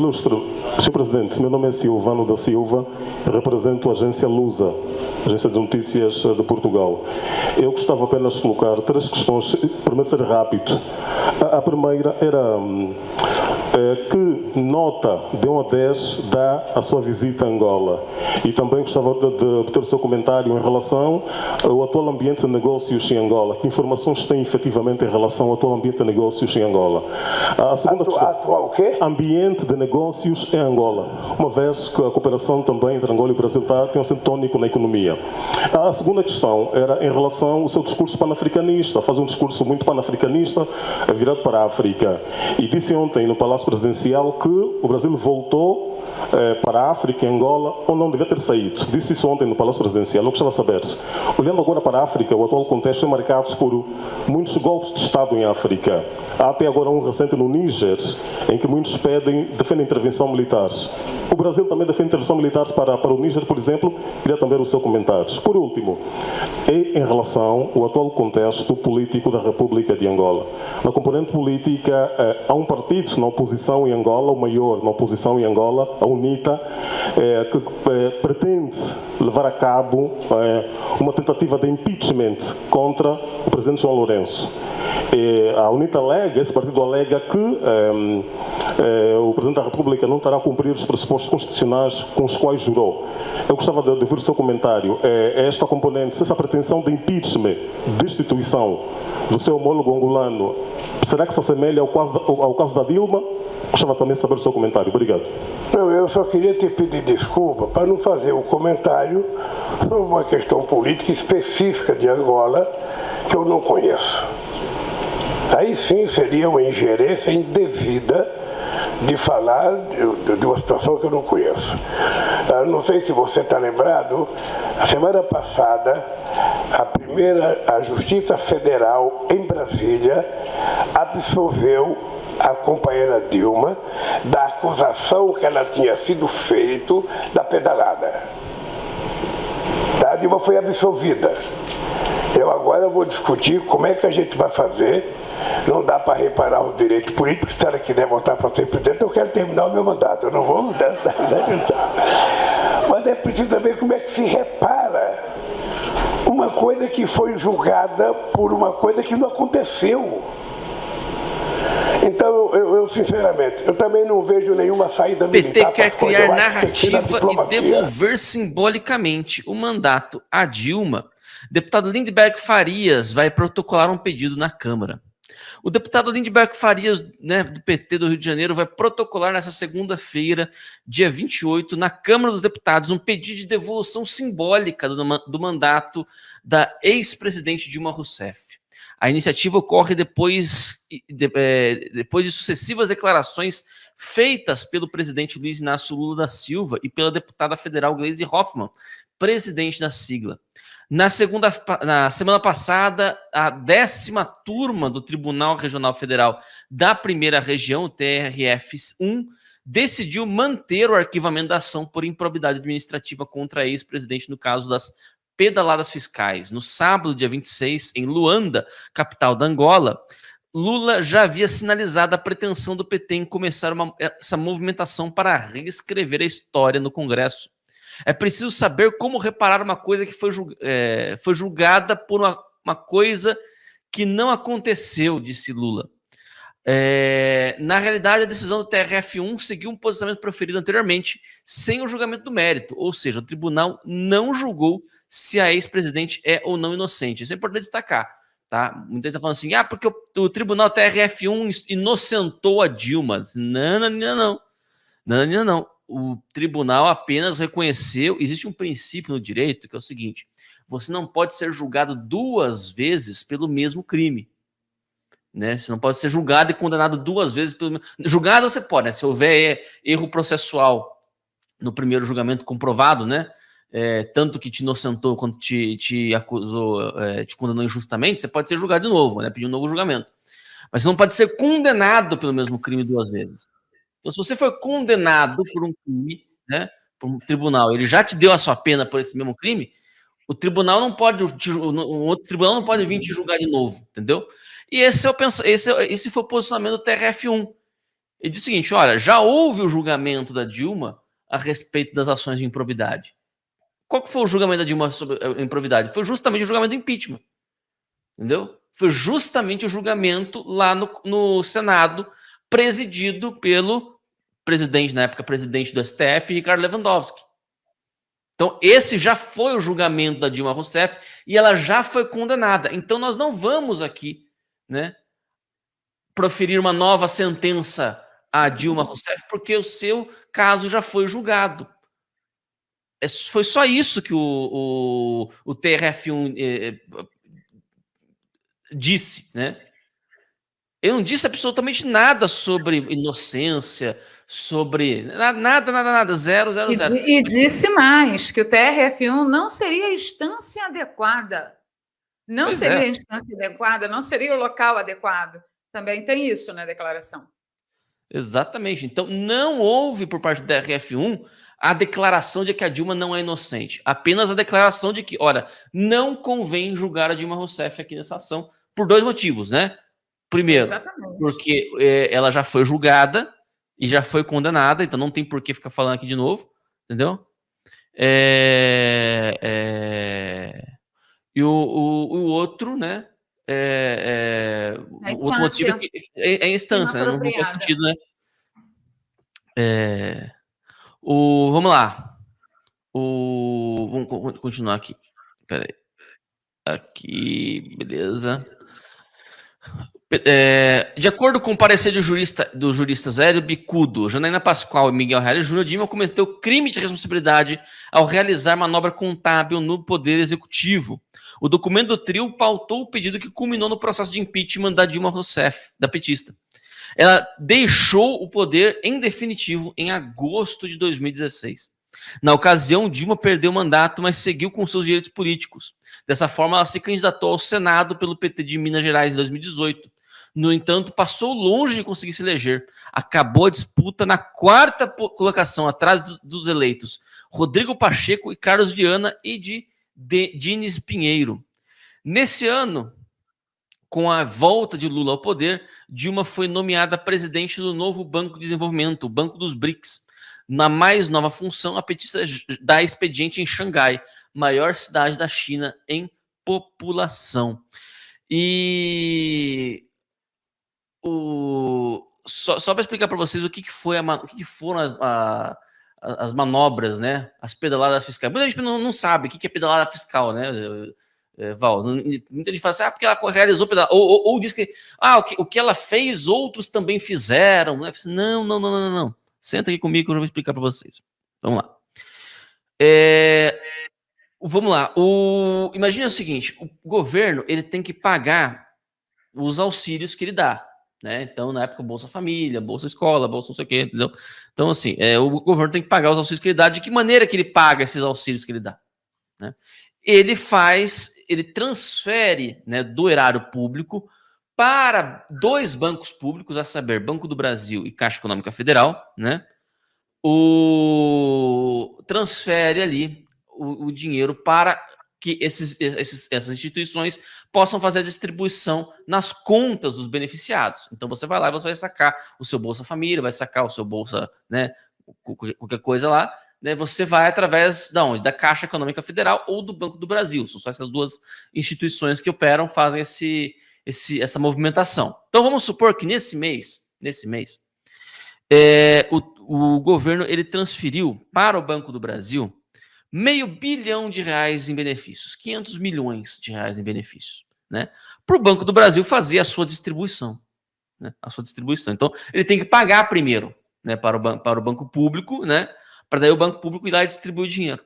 Ilustre, Sr. Presidente, meu nome é Silvano da Silva, represento a agência Lusa, Agência de Notícias de Portugal. Eu gostava apenas de colocar 3 questões, prometo ser rápido. A primeira era que nota de 1 a 10 dá a sua visita a Angola? E também gostava de obter o seu comentário em relação ao atual ambiente de negócios em Angola. Que informações tem efetivamente em relação ao atual ambiente de negócios em Angola? A segunda questão, atual o quê? Ambiente de negócios em Angola, uma vez que a cooperação também entre Angola e o Brasil tem um acento tónico na economia. A segunda questão era em relação ao seu discurso panafricanista, faz um discurso muito panafricanista virado para a África. E disse ontem no Palácio Presidencial que o Brasil voltou para a África e Angola, ou não devia ter saído. Disse isso ontem no Palácio Presidencial. Eu gostava de saber, olhando agora para a África, o atual contexto é marcado por muitos golpes de Estado em África. Há até agora um recente no Níger, em que muitos defendem intervenção militar. O Brasil também defende intervenção militar para o Níger, por exemplo. Queria também o seu comentário. Por último, em relação ao atual contexto político da República de Angola. Na componente política, há um partido na oposição em Angola, o maior na oposição em Angola, a UNITA, que pretende levar a cabo uma tentativa de impeachment contra o presidente João Lourenço. A UNITA alega, esse partido alega que o Presidente da República não estará a cumprir os pressupostos constitucionais com os quais jurou. Eu gostava de ouvir o seu comentário. Esta componente, essa pretensão de impeachment, destituição do seu homólogo angolano, será que se assemelha ao caso da Dilma? Gostava também de saber o seu comentário. Obrigado. Não, eu só queria te pedir desculpa para não fazer um comentário sobre uma questão política específica de Angola que eu não conheço. Aí sim seria uma ingerência indevida de falar de uma situação que eu não conheço. Não sei se você está lembrado, a semana passada, a Justiça Federal em Brasília absolveu a companheira Dilma da acusação que ela tinha sido feita da pedalada. A Dilma foi absolvida. Eu agora vou discutir como é que a gente vai fazer. Não dá para reparar os direitos políticos. Se ela quiser voltar para ser presidente, eu quero terminar o meu mandato. Eu não vou mudar. Mas é preciso saber como é que se repara uma coisa que foi julgada por uma coisa que não aconteceu. Então, eu sinceramente, eu também não vejo nenhuma saída militar. O PT quer criar narrativa e devolver simbolicamente o mandato a Dilma. Deputado Lindbergh Farias vai protocolar um pedido na Câmara. O deputado Lindbergh Farias, do PT do Rio de Janeiro, vai protocolar nessa segunda-feira, dia 28, na Câmara dos Deputados, um pedido de devolução simbólica do mandato da ex-presidente Dilma Rousseff. A iniciativa ocorre depois de sucessivas declarações feitas pelo presidente Luiz Inácio Lula da Silva e pela deputada federal Gleisi Hoffmann, presidente da sigla. Na semana passada, a 10ª turma do Tribunal Regional Federal da Primeira Região, o TRF1, decidiu manter o arquivamento da ação por improbidade administrativa contra a ex-presidente no caso das pedaladas fiscais. No sábado, dia 26, em Luanda, capital da Angola, Lula já havia sinalizado a pretensão do PT em começar essa movimentação para reescrever a história no Congresso. É preciso saber como reparar uma coisa que foi julgada por uma coisa que não aconteceu, disse Lula. Na realidade, a decisão do TRF1 seguiu um posicionamento proferido anteriormente, sem o julgamento do mérito, ou seja, o tribunal não julgou se a ex-presidente é ou não inocente. Isso é importante destacar. Tá? Muita gente está falando assim, porque o tribunal TRF1 inocentou a Dilma. Não. O tribunal apenas reconheceu, existe um princípio no direito que é o seguinte, você não pode ser julgado 2 vezes pelo mesmo crime. Né? Você não pode ser julgado e condenado 2 vezes pelo mesmo... Julgado você pode, né? Se houver erro processual no primeiro julgamento comprovado, né? Tanto que te inocentou quanto te acusou, te condenou injustamente, você pode ser julgado de novo, né? Pedir um novo julgamento. Mas você não pode ser condenado pelo mesmo crime 2 vezes. Então, se você foi condenado por um crime, né, por um tribunal, ele já te deu a sua pena por esse mesmo crime, o tribunal não pode, o outro tribunal não pode vir te julgar de novo, entendeu? E esse foi o posicionamento do TRF1. Ele diz o seguinte, olha, já houve o julgamento da Dilma a respeito das ações de improbidade. Qual que foi o julgamento da Dilma sobre a improbidade? Foi justamente o julgamento do impeachment. Entendeu? Foi justamente o julgamento lá no Senado, presidido pelo presidente, na época, presidente do STF, Ricardo Lewandowski. Então, esse já foi o julgamento da Dilma Rousseff e ela já foi condenada. Então, nós não vamos aqui, né, proferir uma nova sentença a Dilma Rousseff, porque o seu caso já foi julgado. Foi só isso que o TRF1 disse, né? Ele não disse absolutamente nada sobre inocência, sobre nada, zero. E disse mais, que o TRF1 não seria a instância adequada. Não seria a instância adequada, não seria o local adequado. Também tem isso na declaração. Exatamente. Então, não houve por parte do TRF1 a declaração de que a Dilma não é inocente. Apenas a declaração de que, olha, não convém julgar a Dilma Rousseff aqui nessa ação por 2 motivos, né? Primeiro, exatamente, porque ela já foi julgada e já foi condenada, então não tem por que ficar falando aqui de novo, entendeu? E o outro, né? O outro motivo é a instância, né? Não faz sentido, né? Vamos lá. Vamos continuar aqui. Peraí. Aqui, beleza. De acordo com o parecer do jurista Zélio Bicudo, Janaína Pascoal e Miguel Reale Júnior, Dilma cometeu crime de responsabilidade ao realizar manobra contábil no Poder Executivo. O documento do trio pautou o pedido que culminou no processo de impeachment da Dilma Rousseff, da petista. Ela deixou o poder em definitivo em agosto de 2016. Na ocasião, Dilma perdeu o mandato, mas seguiu com seus direitos políticos. Dessa forma, ela se candidatou ao Senado pelo PT de Minas Gerais em 2018. No entanto, passou longe de conseguir se eleger. Acabou a disputa na 4ª colocação, atrás dos eleitos Rodrigo Pacheco e Carlos Viana e de Dines Pinheiro. Nesse ano, com a volta de Lula ao poder, Dilma foi nomeada presidente do novo Banco de Desenvolvimento, o Banco dos BRICS. Na mais nova função, a petista dá expediente em Xangai, maior cidade da China em população. E só para explicar para vocês o que foram as manobras, né? As pedaladas fiscais. Muita gente não sabe o que é pedalada fiscal, né? Val, muita gente fala assim, porque ela realizou pedalada, ou diz que o que ela fez, outros também fizeram. Né? Não. Senta aqui comigo que eu vou explicar para vocês. Vamos lá. Vamos lá. Imagina o seguinte, o governo ele tem que pagar os auxílios que ele dá. Né? Então, na época, Bolsa Família, Bolsa Escola, Bolsa não sei o quê, entendeu? Então, assim, o governo tem que pagar os auxílios que ele dá. De que maneira que ele paga esses auxílios que ele dá? Né? Ele transfere, né, do erário público para 2 bancos públicos, a saber, Banco do Brasil e Caixa Econômica Federal, né? Transfere ali o dinheiro para que essas instituições possam fazer a distribuição nas contas dos beneficiados. Então você vai lá e você vai sacar o seu Bolsa Família, vai sacar o seu Bolsa, né, qualquer coisa lá, né, você vai através da Caixa Econômica Federal ou do Banco do Brasil. São só essas 2 instituições que operam, fazem essa movimentação. Então vamos supor que nesse mês, o governo ele transferiu para o Banco do Brasil R$500 bilhão em benefícios, 500 milhões de reais em benefícios, né? Para o Banco do Brasil fazer a sua distribuição, né? Então ele tem que pagar primeiro, né, para o banco público, né? Para daí o banco público ir lá e distribuir o dinheiro.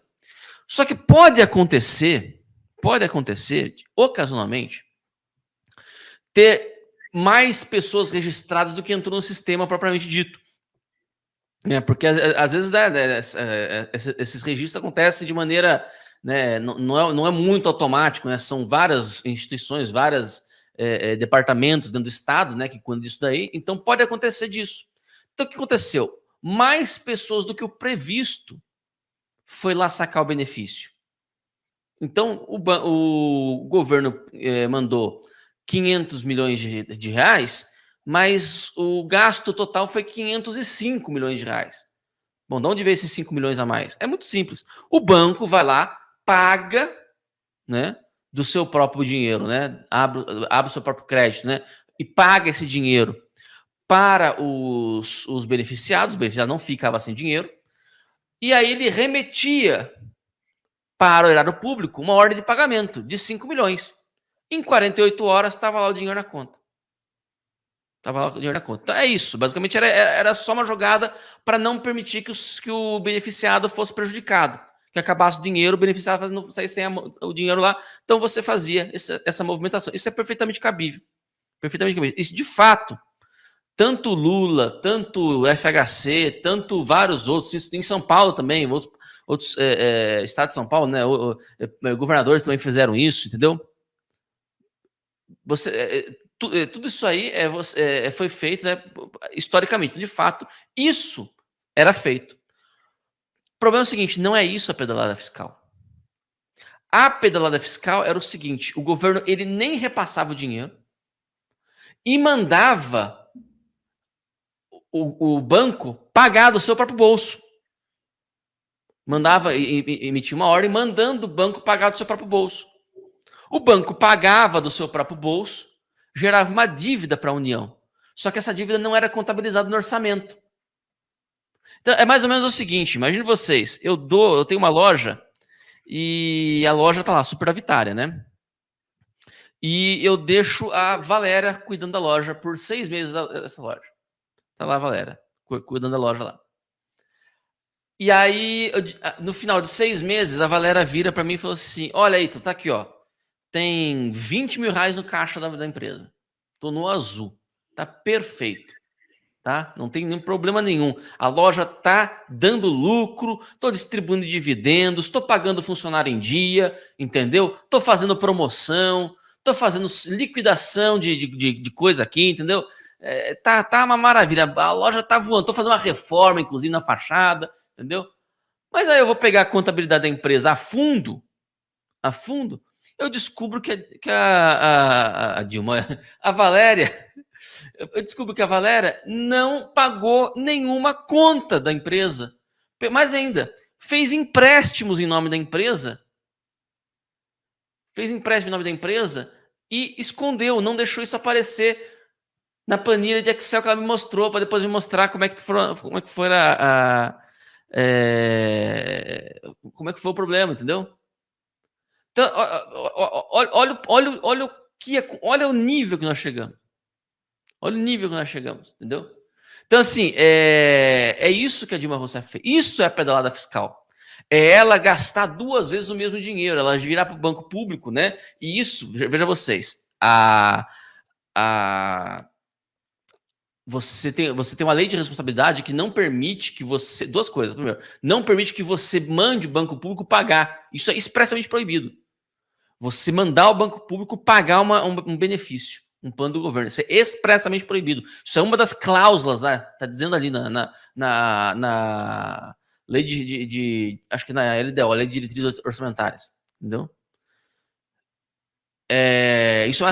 Só que pode acontecer, ocasionalmente, ter mais pessoas registradas do que entrou no sistema propriamente dito. Porque às vezes esses registros acontecem de maneira, né, não é muito automático, né? São várias instituições, vários departamentos dentro do Estado, né, que cuidam disso daí. Então pode acontecer disso. Então o que aconteceu? Mais pessoas do que o previsto foi lá sacar o benefício. Então o governo mandou 500 milhões de reais mas o gasto total foi 505 milhões de reais. Bom, de onde veio esses 5 milhões a mais? É muito simples. O banco vai lá, paga, né, do seu próprio dinheiro, né, abre o seu próprio crédito, né, e paga esse dinheiro para os beneficiados. O beneficiado não ficava sem dinheiro, e aí ele remetia para o erário público uma ordem de pagamento de 5 milhões. Em 48 horas estava lá o dinheiro na conta. Então é isso. Basicamente era só uma jogada para não permitir que o beneficiado fosse prejudicado. Que acabasse o dinheiro, o beneficiado não saísse sem o dinheiro lá. Então você fazia essa movimentação. Isso é perfeitamente cabível. Perfeitamente cabível. Isso, de fato, tanto Lula, tanto FHC, tanto vários outros, em São Paulo também, outros estados de São Paulo, né, governadores também fizeram isso, entendeu? Tudo isso aí foi feito, né, historicamente. De fato, isso era feito. O problema é o seguinte, não é isso a pedalada fiscal. A pedalada fiscal era o seguinte, o governo ele nem repassava o dinheiro e mandava o banco pagar do seu próprio bolso. Mandava, emitia uma ordem mandando o banco pagar do seu próprio bolso. O banco pagava do seu próprio bolso, gerava uma dívida para a União. Só que essa dívida não era contabilizada no orçamento. Então, é mais ou menos o seguinte, imagine vocês, eu tenho uma loja e a loja está lá, superavitária, né? E eu deixo a Valéria cuidando da loja por 6 meses dessa loja. Tá lá a Valéria, cuidando da loja lá. E aí, no final de 6 meses, a Valéria vira para mim e falou assim, olha aí, tá aqui, ó. Tem 20 mil reais no caixa da empresa. Tô no azul. Tá perfeito. Tá? Não tem nenhum problema nenhum. A loja tá dando lucro, tô distribuindo dividendos, tô pagando funcionário em dia, entendeu? Tô fazendo promoção, tô fazendo liquidação de coisa aqui, entendeu? Tá uma maravilha. A loja tá voando. Tô fazendo uma reforma, inclusive, na fachada, entendeu? Mas aí eu vou pegar a contabilidade da empresa a fundo, eu descubro que a Dilma, a Valéria, eu descubro que a Valéria não pagou nenhuma conta da empresa. Mais ainda, fez empréstimos em nome da empresa. E escondeu, não deixou isso aparecer na planilha de Excel que ela me mostrou, para depois me mostrar como é que foi o problema, entendeu? Então, olha o nível que nós chegamos. Olha o nível que nós chegamos, entendeu? Então, assim, é isso que a Dilma Rousseff fez. Isso é a pedalada fiscal. É ela gastar 2 vezes o mesmo dinheiro, ela virar para o banco público, né? E isso, veja vocês, você tem uma lei de responsabilidade que não permite que você... 2 coisas. Primeiro, não permite que você mande o banco público pagar. Isso é expressamente proibido. Você mandar o banco público pagar um benefício, um plano do governo. Isso é expressamente proibido. Isso é uma das cláusulas, né? Tá dizendo ali na lei acho que na LDO, a Lei de Diretrizes Orçamentárias. Entendeu? Isso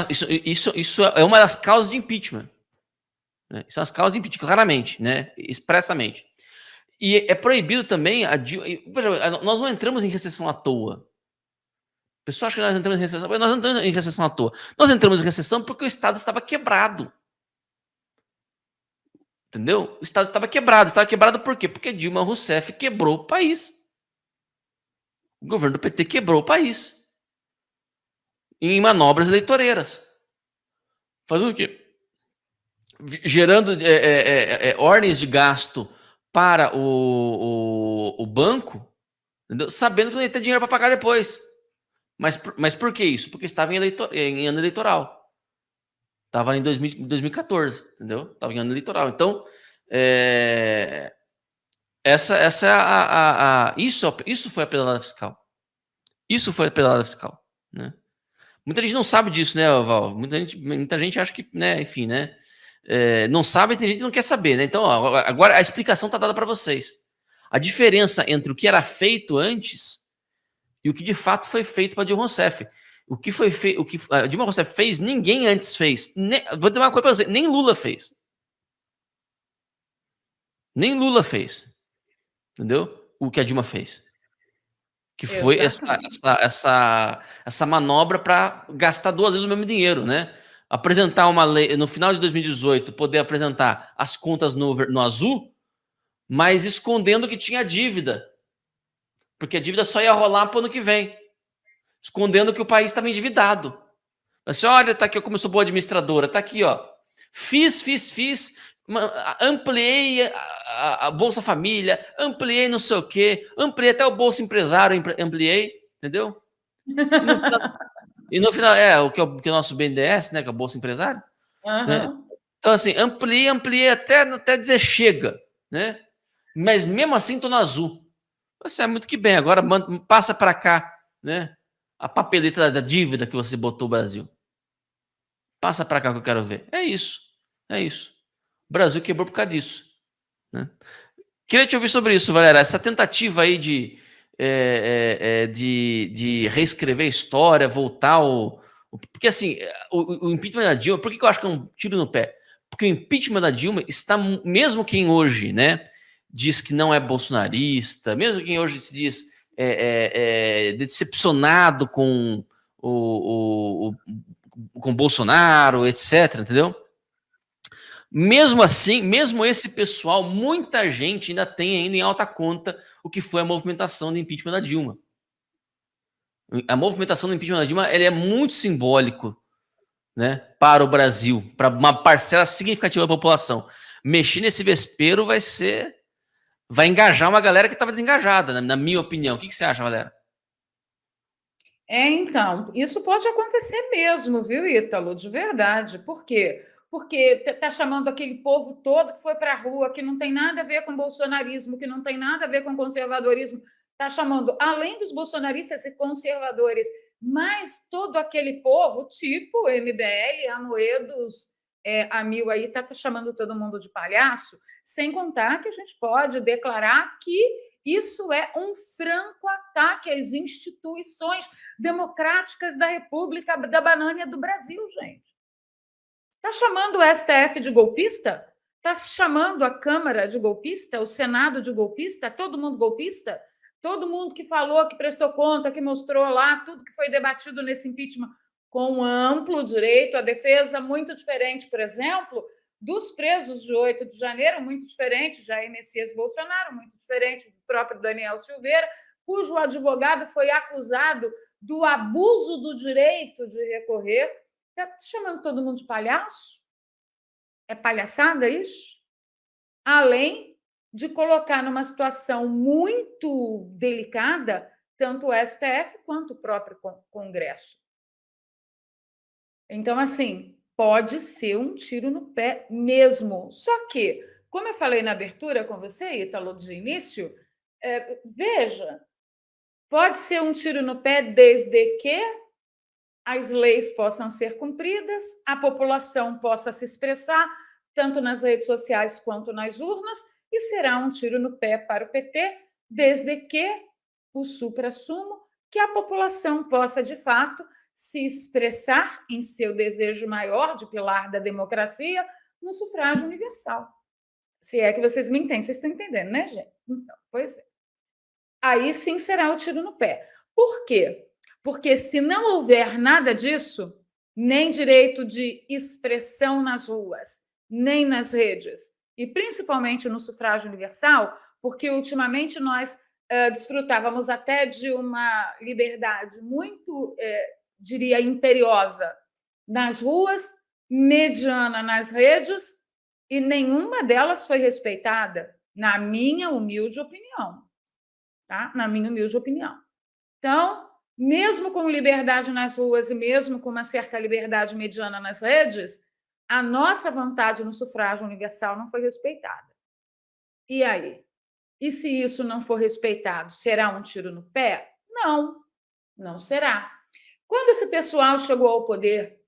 é uma das causas de impeachment. Né? Isso são as causas de impeachment, claramente, né? Expressamente. E é proibido também... Veja, nós não entramos em recessão à toa. O pessoal acha que nós entramos em recessão. Mas nós não entramos em recessão à toa. Nós entramos em recessão porque o Estado estava quebrado. Entendeu? O Estado estava quebrado. Estava quebrado por quê? Porque Dilma Rousseff quebrou o país. O governo do PT quebrou o país. Em manobras eleitoreiras. Fazendo o quê? Gerando ordens de gasto para o banco, entendeu? Sabendo que não ia ter dinheiro para pagar depois. Mas por que isso? Porque estava em ano eleitoral. Estava em 2014, entendeu? Estava em ano eleitoral. Então, isso foi a pedalada fiscal. Isso foi a pedalada fiscal, né? Muita gente não sabe disso, né, Val? Muita gente acha que, né, enfim, né? Não sabe e tem gente que não quer saber, né? Então, agora a explicação está dada para vocês. A diferença entre o que era feito antes e o que de fato foi feito para Dilma Rousseff. O que foi feito, o que a Dilma Rousseff fez, ninguém antes fez. Vou dizer uma coisa para você, nem Lula fez. Nem Lula fez. Entendeu? O que a Dilma fez. Que foi essa manobra para gastar 2 vezes o mesmo dinheiro, né? Apresentar uma lei, no final de 2018, poder apresentar as contas no azul, mas escondendo que tinha dívida. Porque a dívida só ia rolar para o ano que vem. Escondendo que o país estava endividado. Assim, olha, tá aqui, como eu sou boa administradora, tá aqui, ó. Fiz, ampliei a Bolsa Família, ampliei não sei o quê, ampliei até o Bolsa Empresário, ampliei, entendeu? E no final o que é o nosso BNDES, né, que é o Bolsa Empresário. Né? Então, assim, ampliei até dizer chega, né? Mas mesmo assim tô no azul. Você é muito que bem, agora passa para cá, né? A papeleta da dívida que você botou o Brasil. Passa para cá que eu quero ver. É isso. O Brasil quebrou por causa disso. Né? Queria te ouvir sobre isso, Valéria. Essa tentativa aí de reescrever a história, voltar porque assim, o impeachment da Dilma, por que eu acho que é um tiro no pé? Porque o impeachment da Dilma está, mesmo quem hoje, né, diz que não é bolsonarista, mesmo quem hoje se diz decepcionado com com Bolsonaro, etc., entendeu? Mesmo assim, mesmo esse pessoal, muita gente ainda tem em alta conta o que foi a movimentação do impeachment da Dilma. A movimentação do impeachment da Dilma ele é muito simbólico, né, para o Brasil, para uma parcela significativa da população. Mexer nesse vespeiro vai engajar uma galera que estava desengajada, na minha opinião. O que você acha, Valéria? Então, isso pode acontecer mesmo, viu, Ítalo? De verdade. Por quê? Porque está chamando aquele povo todo que foi para a rua, que não tem nada a ver com bolsonarismo, que não tem nada a ver com conservadorismo, está chamando, além dos bolsonaristas e conservadores, mas todo aquele povo, tipo MBL, Amoedos, a Mil aí, está chamando todo mundo de palhaço, sem contar que a gente pode declarar que isso é um franco ataque às instituições democráticas da República da Banânia do Brasil, gente. Está chamando o STF de golpista? Está chamando a Câmara de golpista? O Senado de golpista? Todo mundo golpista? Todo mundo que falou, que prestou conta, que mostrou lá tudo que foi debatido nesse impeachment com amplo direito à defesa, muito diferente, por exemplo, dos presos de 8 de janeiro, muito diferente de Jair Messias Bolsonaro, muito diferente do próprio Daniel Silveira, cujo advogado foi acusado do abuso do direito de recorrer. Está chamando todo mundo de palhaço? É palhaçada isso? Além de colocar numa situação muito delicada tanto o STF quanto o próprio Congresso. Então, assim, pode ser um tiro no pé mesmo. Só que, como eu falei na abertura com você, Ítalo, de início, veja, pode ser um tiro no pé desde que as leis possam ser cumpridas, a população possa se expressar, tanto nas redes sociais quanto nas urnas, e será um tiro no pé para o PT, desde que o suprassumo, que a população possa, de fato, se expressar em seu desejo maior de pilar da democracia no sufrágio universal. Se é que vocês me entendem, vocês estão entendendo, né, gente? Então, pois é. Aí sim será o tiro no pé. Por quê? Porque se não houver nada disso, nem direito de expressão nas ruas, nem nas redes, e principalmente no sufrágio universal, porque ultimamente nós desfrutávamos até de uma liberdade muito, diria, imperiosa nas ruas, mediana nas redes, e nenhuma delas foi respeitada, na minha humilde opinião. Tá? Na minha humilde opinião. Então, mesmo com liberdade nas ruas e mesmo com uma certa liberdade mediana nas redes, a nossa vontade no sufrágio universal não foi respeitada. E aí? E se isso não for respeitado, será um tiro no pé? Não, não será. Quando esse pessoal chegou ao poder,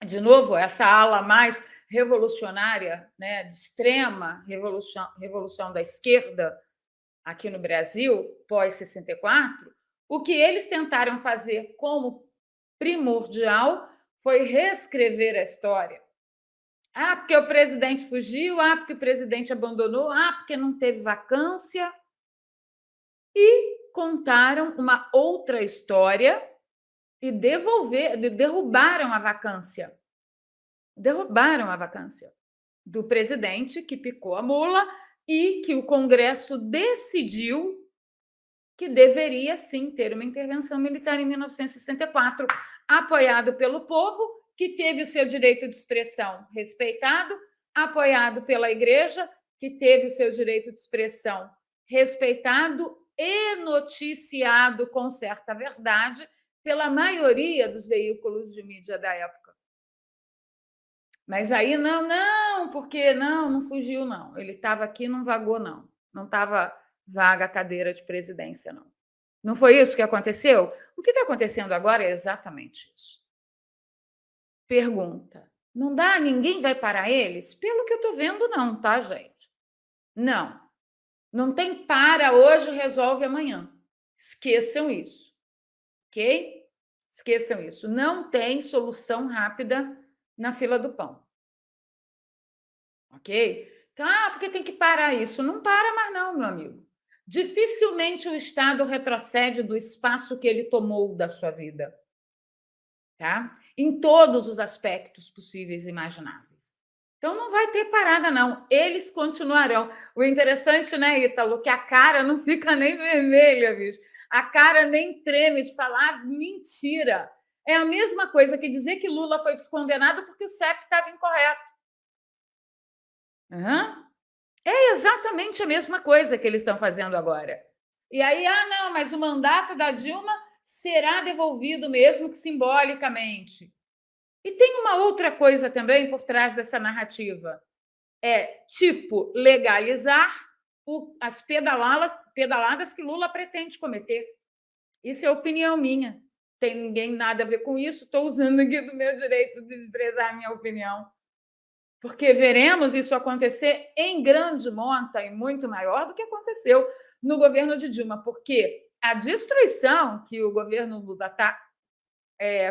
de novo, essa ala mais revolucionária, né, de extrema revolução da esquerda aqui no Brasil, pós-64, o que eles tentaram fazer como primordial foi reescrever a história. Ah, porque o presidente fugiu, ah, porque o presidente abandonou, ah, porque não teve vacância. E contaram uma outra história e derrubaram a vacância. Derrubaram a vacância do presidente que picou a mula e que o Congresso decidiu que deveria, sim, ter uma intervenção militar em 1964, apoiado pelo povo, que teve o seu direito de expressão respeitado, apoiado pela Igreja, que teve o seu direito de expressão respeitado e noticiado com certa verdade pela maioria dos veículos de mídia da época. Mas aí, não, porque não fugiu, não. Ele estava aqui, não vagou, não. Não estava vaga a cadeira de presidência, não. Não foi isso que aconteceu? O que está acontecendo agora é exatamente isso. Pergunta: não dá? Ninguém vai parar eles? Pelo que eu estou vendo, não, tá, gente? Não. Não tem para hoje, resolve amanhã. Esqueçam isso. Ok? Esqueçam isso. Não tem solução rápida na fila do pão. Ok? Então, porque tem que parar isso. Não para mais não, meu amigo. Dificilmente o Estado retrocede do espaço que ele tomou da sua vida. Tá? Em todos os aspectos possíveis e imagináveis. Então, não vai ter parada, não. Eles continuarão. O interessante, né, Ítalo, que a cara não fica nem vermelha, bicho. A cara nem treme de falar mentira. É a mesma coisa que dizer que Lula foi descondenado porque o CEP estava incorreto. É exatamente a mesma coisa que eles estão fazendo agora. E aí, não, mas o mandato da Dilma será devolvido mesmo que simbolicamente. E tem uma outra coisa também por trás dessa narrativa. Tipo, legalizar as pedaladas que Lula pretende cometer. Isso é opinião minha. Tem ninguém nada a ver com isso. Estou usando aqui do meu direito de expressar minha opinião. Porque veremos isso acontecer em grande monta e muito maior do que aconteceu no governo de Dilma, porque a destruição que o governo Lula está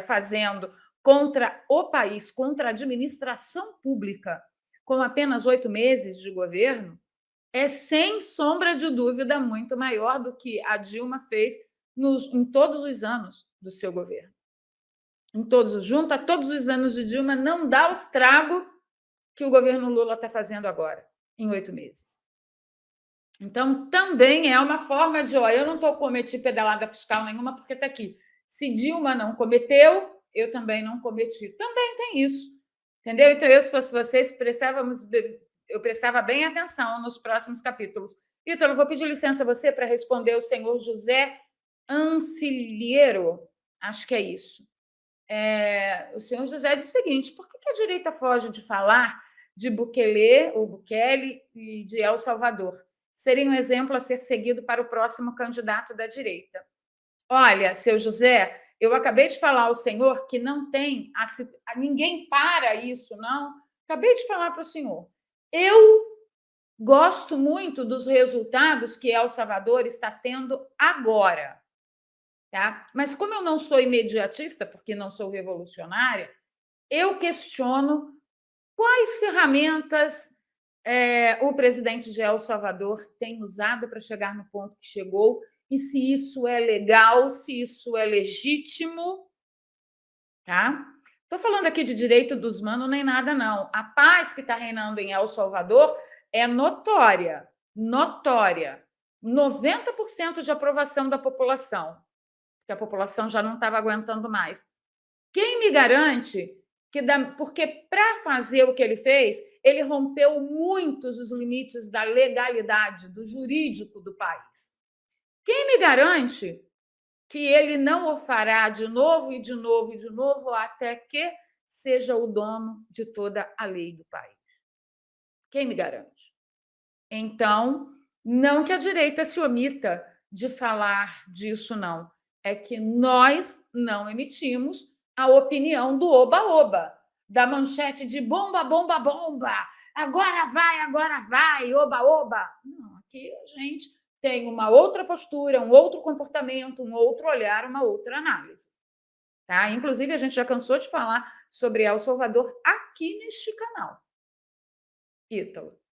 fazendo contra o país, contra a administração pública, com apenas 8 meses de governo, é, sem sombra de dúvida, muito maior do que a Dilma fez em todos os anos do seu governo. Junto a todos os anos de Dilma, não dá o estrago que o governo Lula está fazendo agora, em 8 meses. Então, também é uma forma de, eu não cometi pedalada fiscal nenhuma porque está aqui. Se Dilma não cometeu, eu também não cometi. Também tem isso, entendeu? Então, se fosse vocês, eu prestava bem atenção nos próximos capítulos. Ítalo, vou pedir licença a você para responder o senhor José Ancilheiro. Acho que é isso. O senhor José diz o seguinte: por que a direita foge de falar de Bukele e de El Salvador? Seria um exemplo a ser seguido para o próximo candidato da direita. Olha, seu José, eu acabei de falar ao senhor que não tem... ninguém para isso, não. Acabei de falar para o senhor. Eu gosto muito dos resultados que El Salvador está tendo agora. Tá? Mas como eu não sou imediatista, porque não sou revolucionária, eu questiono quais ferramentas o presidente de El Salvador tem usado para chegar no ponto que chegou e se isso é legal, se isso é legítimo. Tá? Estou falando aqui de direito dos humanos nem nada, não. A paz que está reinando em El Salvador é notória. 90% de aprovação da população. Que a população já não estava aguentando mais. Quem me garante que... Porque, para fazer o que ele fez, ele rompeu muitos os limites da legalidade, do jurídico do país. Quem me garante que ele não o fará de novo e de novo e de novo até que seja o dono de toda a lei do país? Quem me garante? Então, não que a direita se omita de falar disso, não. É que nós não emitimos a opinião do oba-oba, da manchete de bomba, bomba, bomba, agora vai, oba-oba. Não, aqui a gente tem uma outra postura, um outro comportamento, um outro olhar, uma outra análise. Tá? Inclusive, a gente já cansou de falar sobre El Salvador aqui neste canal. Ítalo.